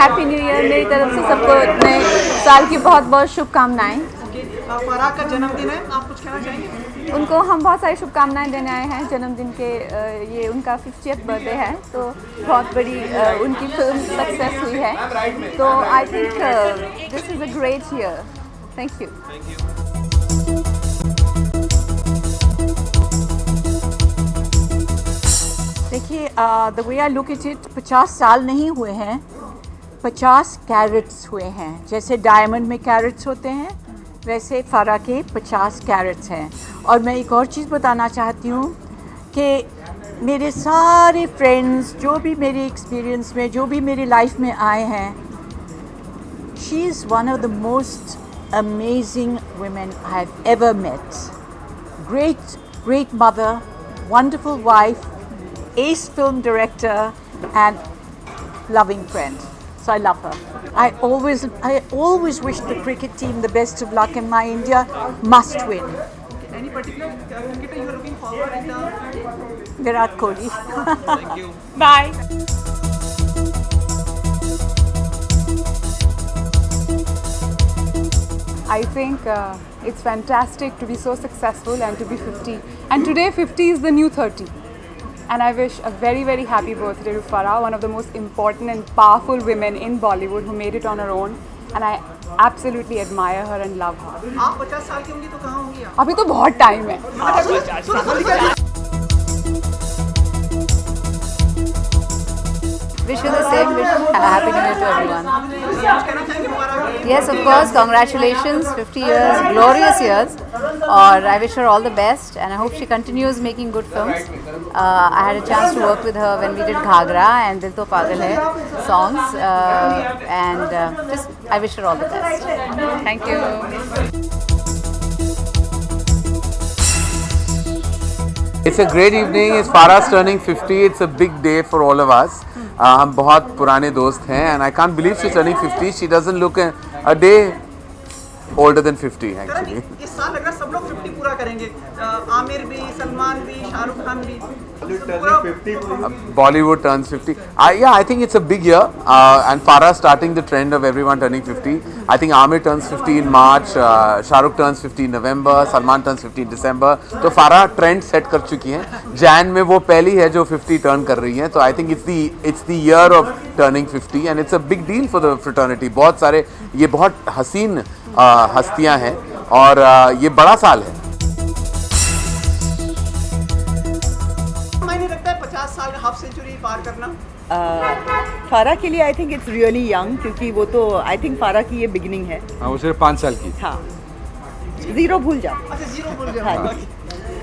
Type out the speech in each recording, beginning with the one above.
Happy new year. मेरी तरफ से सबको नए साल की बहुत बहुत शुभकामनाएं। फराह का जन्मदिन है, आप कुछ कहना चाहेंगे? उनको हम बहुत सारी शुभकामनाएं देने आए हैं जन्मदिन के। ये उनका 50th बर्थडे है, तो बहुत बड़ी उनकी फिल्म सक्सेस हुई है। तो I think this is a great year. Thank you. देखिए, the way I look at it, 50 साल नहीं हुए हैं, 50 कैरेट्स हुए हैं। जैसे डायमंड में कैरेट्स होते हैं, वैसे फराह के 50 कैरेट्स हैं। और मैं एक और चीज़ बताना चाहती हूँ कि मेरे सारे फ्रेंड्स, जो भी मेरे एक्सपीरियंस में, जो भी मेरी लाइफ में आए हैं, she is one of the most amazing women I have ever met. Great mother, wonderful wife, ace film director and loving friend. So I love her. I always wish the cricket team the best of luck, and my India must win. Any particular cricketer you are looking forward in the... Virat Kohli. Thank you. Bye. I think it's fantastic to be so successful and to be 50. And today 50 is the new 30. And I wish a very, very happy birthday to Farah, one of the most important and powerful women in Bollywood who made it on her own. And I absolutely admire her and love her. आप 50 साल की होंगी तो कहाँ होंगी आप? अभी तो बहुत टाइम है। Wish you the same. Wish happy new year to everyone. कुछ कहना चाहेंगे फराह के? Yes, of course. Congratulations, 50 years, glorious years. और I wish her all the best, and I hope she continues making good films. I had a chance to work with her when we did Ghagra and Dil To Pagal Hai songs, and just I wish her all the best. Thank you. It's a great evening. It's Farah's turning 50. It's a big day for all of us. हम बहुत पुराने दोस्त हैं, and I can't believe she's turning 50. She doesn't look a day older than 50 actually. इस साल लग रहा है सब लोग 50 पूरा करेंगे। आमिर भी, सलमान भी, शाहरुख खान भी। Bollywood turns 50. Yeah, I think it's a big year, and Farah starting the trend of everyone turning 50. I think Amir turns 50 in March, Shahrukh turns 50 in November, Salman turns 50 in December. तो Farah trend set कर चुकी हैं। Jan में वो पहली है जो 50 turn कर रही हैं। तो I think it's the year of turning 50, and it's a big deal for the fraternity. बहुत सारे, ये बहुत हसीन हस्तियां हैं, और ये बड़ा साल है। मैंने लगता है 50 साल का हाफ सेंचुरी पार करना। फारा के लिए I think it's really young, क्योंकि वो तो आई थिंक फारा की ये बिगिनिंग है। हाँ, वो सिर्फ 5 साल की। हाँ, जीरो भूल जाओ। अच्छा, जीरो भूल जाओ।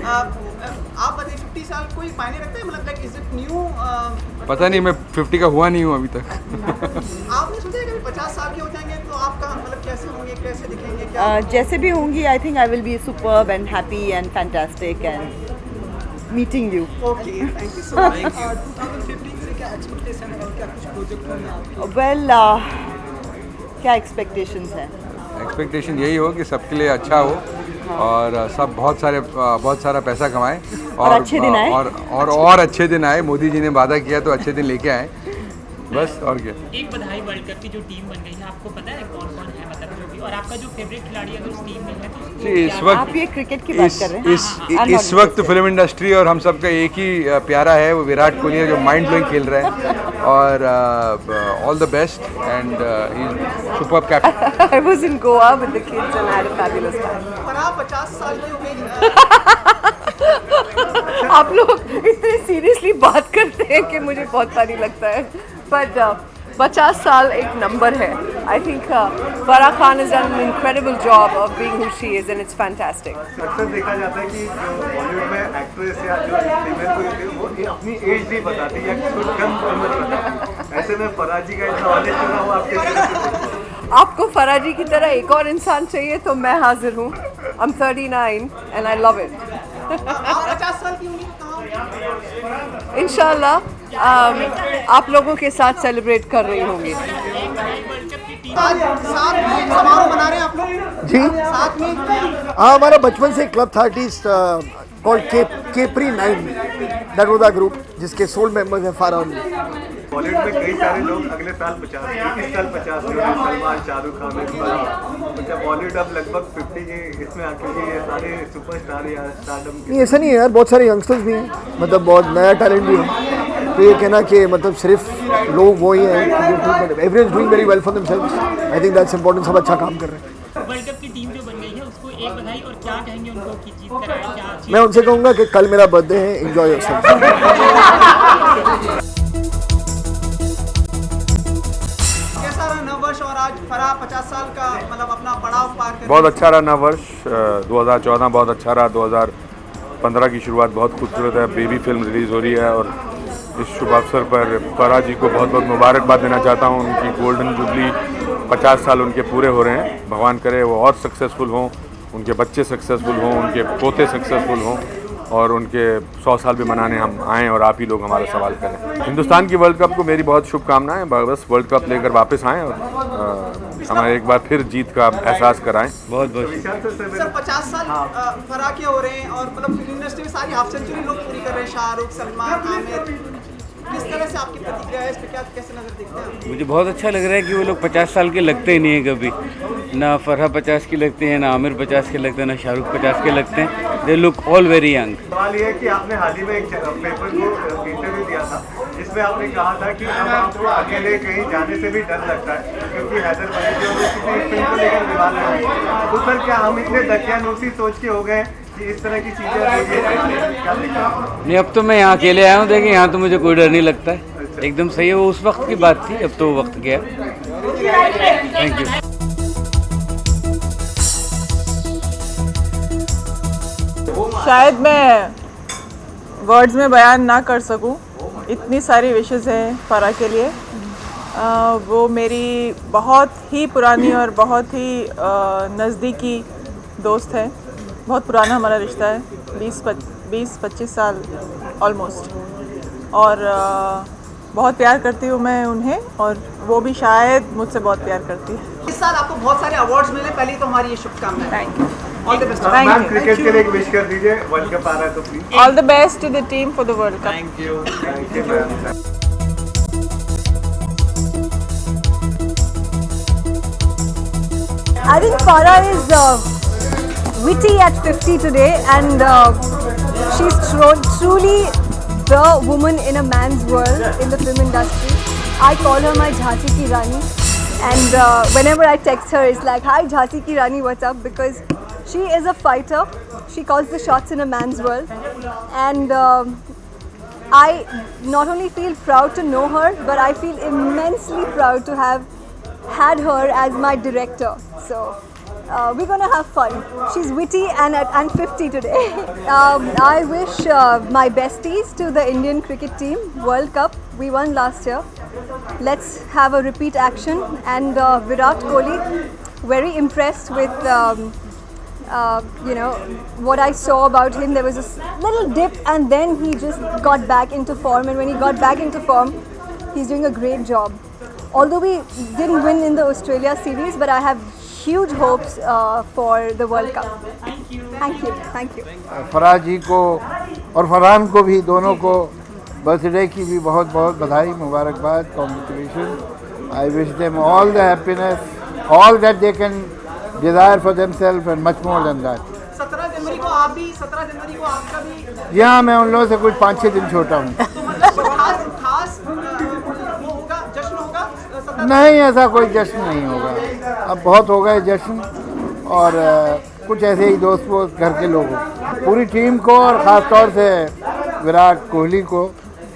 आप बताइए 50 साल कोई मायने रखता है? मतलब लाइक इज इट न्यू? पता नहीं, मैं 50 का हुआ नहीं हूँ अभी तक। आपने सोचा है कि 50 साल के हो जाएंगे तो आप कहाँ, मतलब कैसे होंगे, कैसे दिखेंगे, क्या? जैसे भी होंगी, I think I will be superb and happy and fantastic and meeting you. Okay, thank you so much. 2015 से क्या एक्सपेक्टेशन है और क्या कुछ प्रोजेक्ट होंगे आपके? वेल, क्या एक्सपेक्टेशंस हैं? एक्सपेक्टेशन यही हो कि सबके लिए अच्छा हो, और सब बहुत सारा पैसा कमाएं, और अच्छे दिन आए, और अच्छे दिन आए। मोदी जी ने वादा किया तो अच्छे दिन लेके आए, बस। और क्या। एक बधाई वर्ल्ड कप की जो टीम बन गई है, आपको पता है कौन-कौन है, मतलब जो भी, और आपका जो फेवरेट खिलाड़ी अगर उस टीम में है तो इस वक्त आप ये क्रिकेट की बात कर रहे हैं? इस वक्त फिल्म इंडस्ट्री और हम सबका एक ही प्यारा है, वो विराट कोहली है, जो माइंड ब्लोइंग खेल रहा है। और all the best, and he is superb captain. I was in Goa with the kids and had a fabulous time. Farah 50 साल की हो गई। आप लोग इतने सीरियसली बात करते हैं कि मुझे बहुत फनी लगता है, बट 50 साल एक नंबर है। I think Farah Khan is done an incredible job of being who she is, and it's fantastic. अक्सर देखा जाता है कि जो बॉलीवुड में एक्ट्रेस या जो फीमेल कोई होती है, वो अपनी एज नहीं बताती या कुछ कम उम्र बताती। ऐसे में फराह जी का इतना ऑनेस्ट होना, वो आपके आपको फराह जी की तरह एक और इंसान चाहिए तो मैं हाजिर हूँ। I am 39 and I love it. आप 50 साल की होंगी तो कहाँ होंगी? इंशाल्लाह आप लोगों के साथ सेलिब्रेट कर रही होंगी। आज साथ में एक समारोह मना रहे हैं आप लोग? जी साथ में? हाँ, हमारा बचपन से क्लब था artist called capri 9, that was the group जिसके सोल मेंबर्स हैं फारा। बॉलीवुड में कई सारे लोग अगले साल 50, इस साल 50 के होंगे, सलमान, शाहरुख खान, मतलब बॉलीवुड अब लगभग 50 के इसमें आके ये सारे सुपरस्टार या स्टारडम नहीं ऐसा नहीं है यार, बहुत सारे यंगस्टर्स भी हैं, मतलब बहुत नया टैलेंट भी है। तो ये कहना कि मतलब सिर्फ लोग वो ही हैं, everyone is doing very well for themselves. I think that's important, सब अच्छा काम कर रहे हैं। वर्ल्ड कप की टीम जो बन गई है उसको एक बधाई, और क्या कहेंगे उनको कि जीत कर आए, क्या मैं उनसे कहूँगा कि कल मेरा बर्थडे है, एंजॉय योरसेल्फ। कैसा रहा नववर्ष और आज फराह 50 साल का मतलब अपना पड़ाव पार कर? बहुत अच्छा रहा नववर्ष। 2014 बहुत अच्छा रहा। 2015 की शुरुआत बहुत खूबसूरत है। बेबी फिल्म रिलीज़ हो रही है और इस शुभ अवसर पर फराह जी को बहुत बहुत मुबारकबाद देना चाहता हूँ। उनकी गोल्डन जुबली 50 साल उनके पूरे हो रहे हैं। भगवान करे वो और सक्सेसफुल हों, उनके बच्चे सक्सेसफुल हों, उनके पोते सक्सेसफुल हों और उनके 100 साल भी मनाने हम आएँ और आप ही लोग हमारा सवाल करें। हिंदुस्तान की वर्ल्ड कप को मेरी बहुत शुभकामनाएं। बस वर्ल्ड कप लेकर वापस आएँ और हमें एक बार फिर जीत का एहसास कराएं। बहुत बहुत सर 50 साल फराह के हो रहे हैं और मतलब फिल्म इंडस्ट्री में सारी हाफ सेंचुरी लोग पूरी कर रहे हैं, शाहरुख, सलमान, आमिर। किस तरह से आपकी प्रतिक्रिया है इस पे, क्या कैसे नजर देखते हैं? मुझे बहुत अच्छा लग रहा है कि वो लोग 50 साल के लगते ही नहीं है कभी। ना फरहा 50 की लगते हैं, ना आमिर 50 के लगते हैं, ना शाहरुख 50 के लगते हैं। They look all very young. सवाल ये है कि आपने हाल ही में एक पेपर को इंटरव्यू दिया था, जिसमें आपने कहा था कि अब आपको अकेले कहीं जाने से भी डर लगता है क्योंकि हैदर मलिक जो किसी फिल्म को लेकर विवाद में है। तो सर क्या हम इतने दकियानूसी सोच के हो गए कि इस तरह की चीज़ें क्या दिखा? नहीं, अब तो मैं यहाँ अकेले आया हूँ। देखिए यहाँ तो मुझे कोई डर नहीं लगता है। एकदम सही है, वो उस वक्त की बात थी, अब तो वो वक्त गया। Thank you. शायद मैं वर्ड्स में बयान ना कर सकूं, इतनी सारी विशेस हैं फराह के लिए। वो मेरी बहुत ही पुरानी और बहुत ही नज़दीकी दोस्त है। बहुत पुराना हमारा रिश्ता है, 20-25 साल ऑलमोस्ट। और बहुत प्यार करती हूँ मैं उन्हें और वो भी शायद मुझसे बहुत प्यार करती है। इस साल आपको बहुत सारे अवार्ड्स मिले, पहले तो हमारी ये शुभकामनाएं। Thank you. All the best. Ma'am cricket के लिए एक विश कर दीजिए, वर्ल्ड कप आ रहा है तो please. All the best to the team for the world cup. Thank you ma'am. I think Farah is witty at 50 today, and she's truly the woman in a man's world in the film industry. I call her my Jhansi ki Rani, and whenever I text her, it's like, "Hi Jhansi ki Rani, what's up?" Because she is a fighter. She calls the shots in a man's world, and I not only feel proud to know her, but I feel immensely proud to have had her as my director. So we're gonna have fun. She's witty and 50 today. I wish my besties to the Indian cricket team. World Cup, we won last year. Let's have a repeat action. And Virat Kohli, very impressed with what I saw about him. There was a little dip and then he just got back into form, and when he got back into form, he's doing a great job. Although we didn't win in the Australia series, but I have huge hopes for the World Cup. Thank you. Thank you. Thank you. Farah ji को और फरहान को भी, दोनों को birthday की भी बहुत बहुत बधाई, मुबारकबाद, congratulation. I wish them all the happiness, all that they can desire for themselves and much more than that. 17 जनवरी को आप भी, 17 जनवरी को आपका भी। यहाँ मैं उन लोगों से कुछ 5-6 दिन छोटा हूँ। तो मतलब खास वो होगा, जश्न होगा? नहीं, ऐसा कोई जश्न नहीं होगा। अब बहुत हो गए जश्न, और कुछ ऐसे ही दोस्त वोस्त घर के लोगों, पूरी टीम को और ख़ास तौर से विराट कोहली को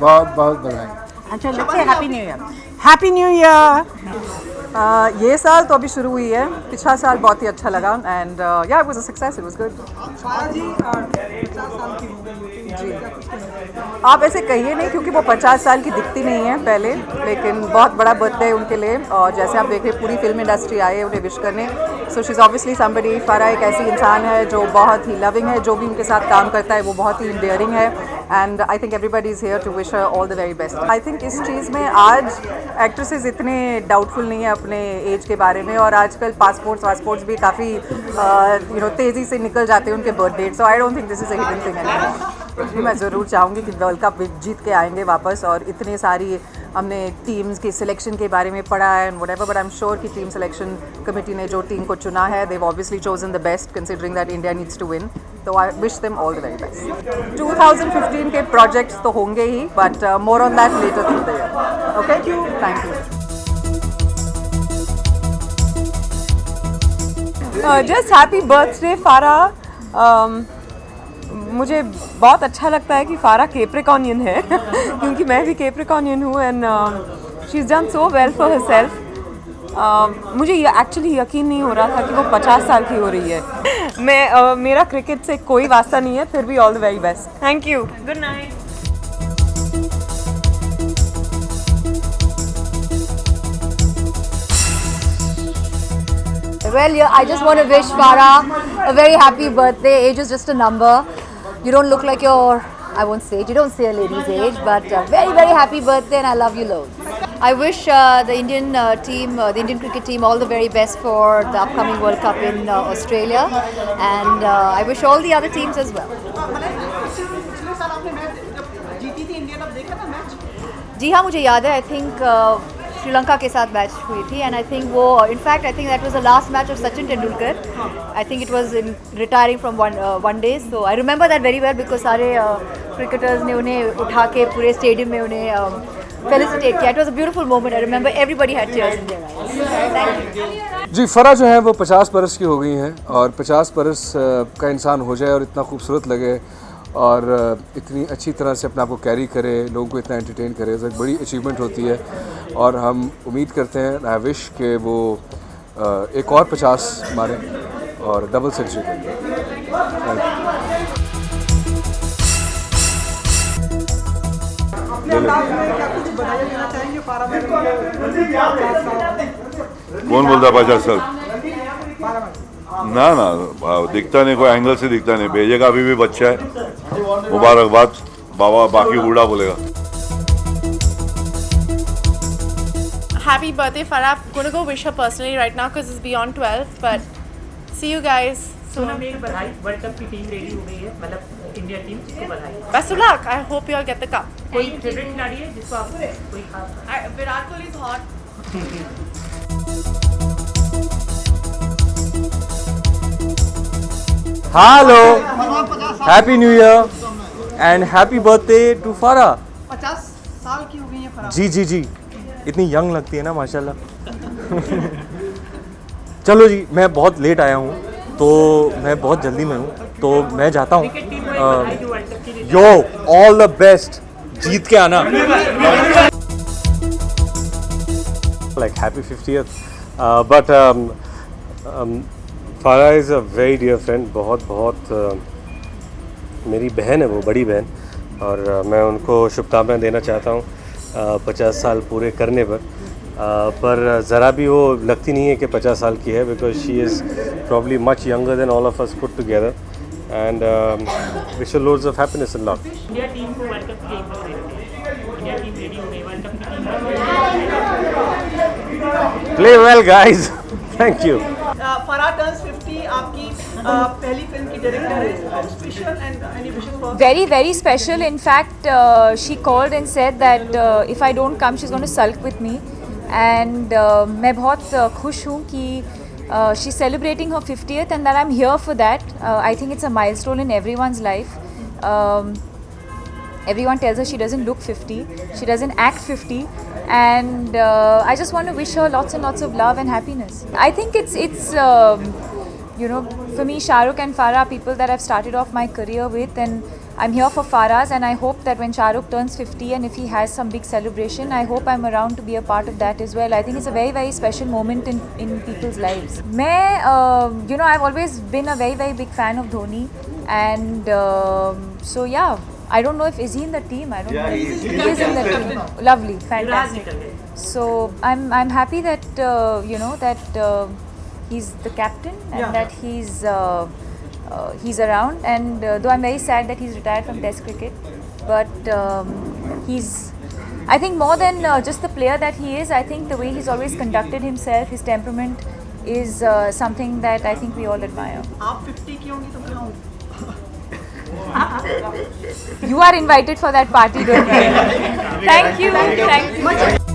बहुत बहुत बधाई। अच्छा, let's say happy new year. Happy new year. ये साल तो अभी शुरू हुई है, पिछला साल बहुत ही अच्छा लगा, एंड या it was a success, it was good. Farah ji 50 साल की हो गई जी। आप ऐसे कहिए नहीं, क्योंकि वो 50 साल की दिखती नहीं है पहले, लेकिन बहुत बड़ा बर्थडे है उनके लिए। और जैसे आप देख रहे हैं पूरी फिल्म इंडस्ट्री आई है उन्हें विश करने। So she is obviously somebody. Farah एक ऐसी इंसान है जो बहुत ही लविंग है, जो भी उनके साथ काम करता है वो बहुत ही इंडियरिंग है, and I think everybody is here to wish her all the very best. I think इस चीज़ में आज एक्ट्रेसेस इतने डाउटफुल नहीं है अपने एज के बारे में, और आजकल पासपोर्ट्स भी काफ़ी तेज़ी से निकल जाते हैं उनके birth date. So I don't think this is a hidden thing anymore. मैं ज़रूर चाहूँगी कि वर्ल्ड कप जीत के आएंगे वापस, और इतने सारी हमने टीम्स की सिलेक्शन के बारे में पढ़ा है and whatever, but I am sure कि टीम सिलेक्शन कमेटी ने जो टीम को चुना है, they obviously chosen the best considering that India needs to win, तो I wish them all the very best. 2015 के प्रोजेक्ट्स तो होंगे ही, but more on that later through the year. Okay, thank you. Just happy birthday Farah. मुझे बहुत अच्छा लगता है कि फारा कैप्रिकॉर्नियन है क्योंकि मैं भी कैप्रिकॉर्नियन हूँ and she is done so well for herself. मुझे एक्चुअली यकीन नहीं हो रहा था कि वो 50 साल की हो रही है। मेरा क्रिकेट से कोई वास्ता नहीं है, फिर भी all the very best. Thank you, good night. Well, yeah, I just want to wish Farah a very happy birthday. Age is just a number. You don't look like your, I won't say it, you don't say a lady's age, but very, very happy birthday and I love you loads. I wish the Indian team, the Indian cricket team, all the very best for the upcoming World Cup in Australia, and I wish all the other teams as well. पिछले साल आपने match जब जीती थी India, तब देखा था match? जी हाँ, मुझे याद है। आई थिंक श्रीलंका के साथ मैच हुई थी एंड आई थिंक वो, in fact I think that was the last match of Sachin Tendulkar. I think it was in retiring from one day, so I remember that very well because सारे cricketers ने उन्हें उठा के पूरे स्टेडियम में उन्हें फेलिसिटेट किया। It was a beautiful moment. I remember everybody had tears in their eyes. जी, फरा जो है वो 50 बरस की हो गई हैं, और 50 बरस का इंसान हो जाए और इतना खूबसूरत लगे और इतनी अच्छी तरह से अपने आप को कैरी करे, लोगों को इतना एंटरटेन करे, तो एक बड़ी अचीवमेंट होती है। और हम उम्मीद करते हैं, आई विश के वो एक और 50 मारें और डबल सेंचुरी करें। कौन बोलता 50 साल? ना ना, दिखता नहीं, कोई एंगल से दिखता नहीं। भेजे का अभी भी बच्चा है, मुबारकबाद बाबा, बाकी बूढ़ा बोलेगा। Happy birthday, Farah. I'm going to go wish her personally right now because it's beyond 12, but see you guys soon. बधाई, वर्ल्ड कप की टीम रेडी हो गई है, मतलब इंडिया टीम, जिसको बधाई। Best of luck. I hope you all get the cup. कोई favourite खिलाड़ी है जिसको आप कोई खास? Virat Kohli is hot. Hello, Happy New Year and Happy birthday to Farah. 50 साल की हो गई है फराह। जी जी जी, इतनी यंग लगती है ना माशाल्लाह। चलो जी, मैं बहुत लेट आया हूँ तो मैं बहुत जल्दी में हूँ, तो मैं जाता हूँ। यो, ऑल द बेस्ट, जीत के आना। Like happy 50th, but Farah is a very dear friend. बहुत मेरी बहन है वो, बड़ी बहन, और मैं उनको शुभकामनाएं देना चाहता हूँ 50 साल पूरे करने पर ज़रा भी वो लगती नहीं है कि 50 साल की है, because she is probably much younger than all of us put together, and wish her loads of happiness and love. India team को वर्ल्ड कप की इंडिया टीम रेडी हो गई, वर्ल्ड कप की team. Play well guys, thank you. Farah turns 50, आपकी पहली film की director है, special and any wishes for? Very, very special. In fact, she called and said that if I don't come, she's going to sulk with me. And मैं बहुत खुश हूँ कि she's celebrating her 50th and that I'm here for that. I think it's a milestone in everyone's life. Everyone tells her she doesn't look 50, she doesn't act 50, and I just want to wish her lots and lots of love and happiness. I think it's you know, for me, Shah Rukh and Farah are people that I've started off my career with, and I'm here for Farah's, and I hope that when Shah Rukh turns 50 and if he has some big celebration, I hope I'm around to be a part of that as well. I think it's a very, very special moment in people's lives. मैं, you know, I've always been a very, very big fan of Dhoni, and so yeah, I don't know if is he in the team. I don't know. He is in the team. Lovely, fantastic. So I'm happy that you know that he's the captain and that he's around. And though I'm very sad that he's retired from Test cricket, but he's, I think more than just the player that he is, I think the way he's always conducted himself, his temperament is something that I think we all admire. आप 50 की होंगी तो क्या होंगी? You are invited for that party, don't you? Thank you. Thank you.